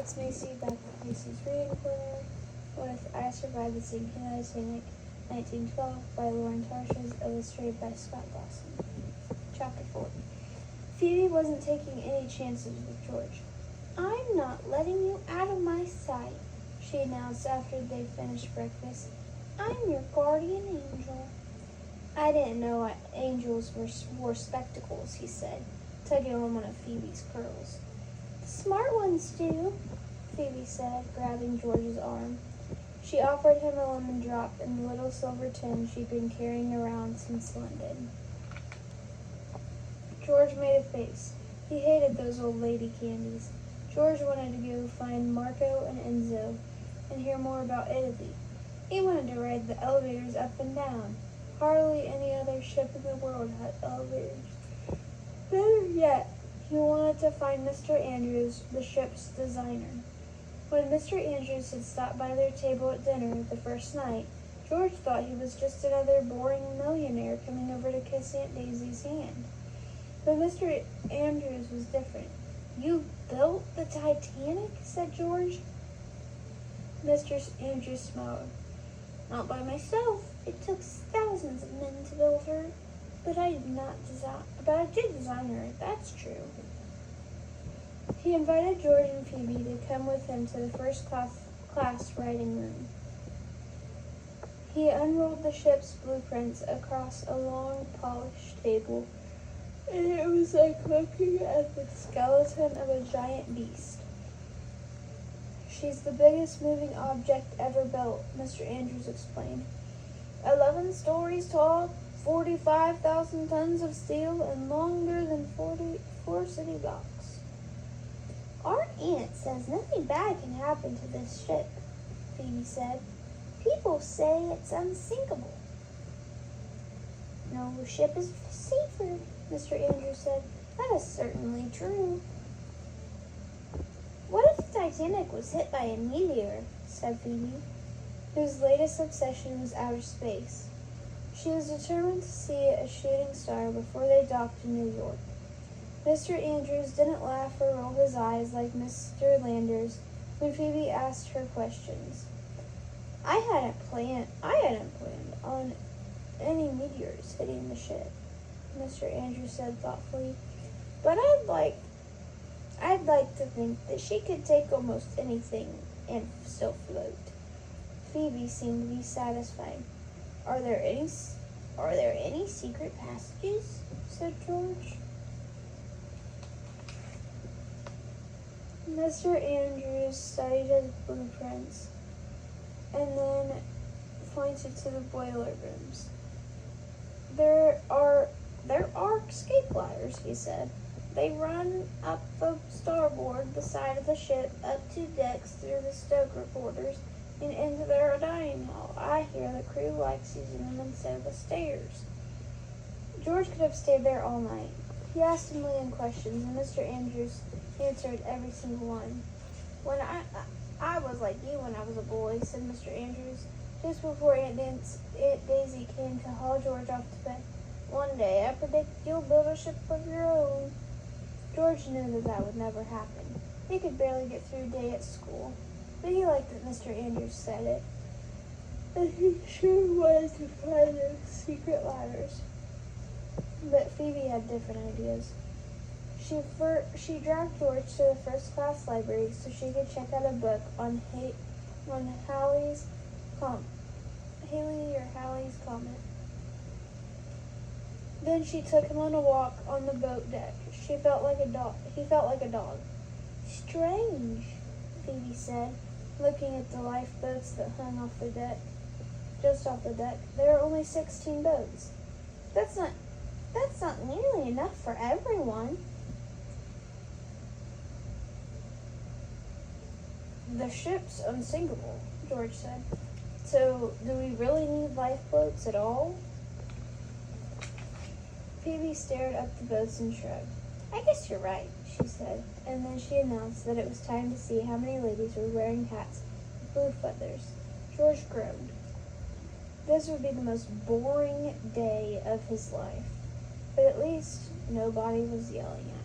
It's Macy back at Macy's Reading Corner with I Survived the Titanic, 1912 by Lauren Tarshis, illustrated by Scott Dawson. Chapter 4. Phoebe wasn't taking any chances with George. "I'm not letting you out of my sight," she announced after they finished breakfast. "I'm your guardian angel." "I didn't know angels wore spectacles," he said, tugging on one of Phoebe's curls. "The smart ones do," Phoebe said, grabbing George's arm. She offered him a lemon drop in the little silver tin she'd been carrying around since London. George made a face. He hated those old lady candies. George wanted to go find Marco and Enzo and hear more about Italy. He wanted to ride the elevators up and down. Hardly any other ship in the world had elevators. Better yet, he wanted to find Mr. Andrews, the ship's designer. When Mr. Andrews had stopped by their table at dinner the first night, George thought he was just another boring millionaire coming over to kiss Aunt Daisy's hand. But Mr. Andrews was different. "You built the Titanic?" said George. Mr. Andrews smiled. "Not by myself. It took thousands of men to build her. But I did design her, that's true." He invited George and Phoebe to come with him to the first class writing room. He unrolled the ship's blueprints across a long, polished table, and it was like looking at the skeleton of a giant beast. "She's the biggest moving object ever built," Mr. Andrews explained. 11 stories tall, 45,000 tons of steel, and longer than 44 city blocks. "Our aunt says nothing bad can happen to this ship," Phoebe said. "People say it's unsinkable." "No ship is safer," Mr. Andrews said. "That is certainly true." "What if the Titanic was hit by a meteor?" said Phoebe, whose latest obsession was outer space. She was determined to see a shooting star before they docked in New York. Mr. Andrews didn't laugh or roll his eyes like Mr. Landers when Phoebe asked her questions. I hadn't planned on any meteors hitting the ship," Mr. Andrews said thoughtfully. "But I'd like to think that she could take almost anything and still float." Phoebe seemed to be satisfied. Are there any secret passages?" said George. Mr. Andrews studied his blueprints and then pointed to the boiler rooms. There are escape ladders," he said. "They run up the starboard the side of the ship, up 2 decks through the stoker quarters, and into their dining hall. I hear the crew likes using them instead of the stairs." George could have stayed there all night. He asked a million questions, and Mr. Andrews answered every single one. "When I was like you when I was a boy," said Mr. Andrews, just before Aunt Daisy came to haul George off to bed. "One day I predict you'll build a ship of your own." George knew that would never happen. He could barely get through a day at school, but he liked that Mr. Andrews said it, and he sure wanted to find those secret ladders. But Phoebe had different ideas. She dragged George to the first-class library so she could check out a book on Halley's Comet. Then she took him on a walk on the boat deck. He felt like a dog. "Strange," Phoebe said, looking at the lifeboats that hung just off the deck. There are only 16 boats. That's not nearly enough for everyone." "The ship's unsinkable," George said. "So, do we really need lifeboats at all?" Phoebe stared up the boats and shrugged. "I guess you're right," she said, and then she announced that it was time to see how many ladies were wearing hats with blue feathers. George groaned. This would be the most boring day of his life, but at least nobody was yelling at him.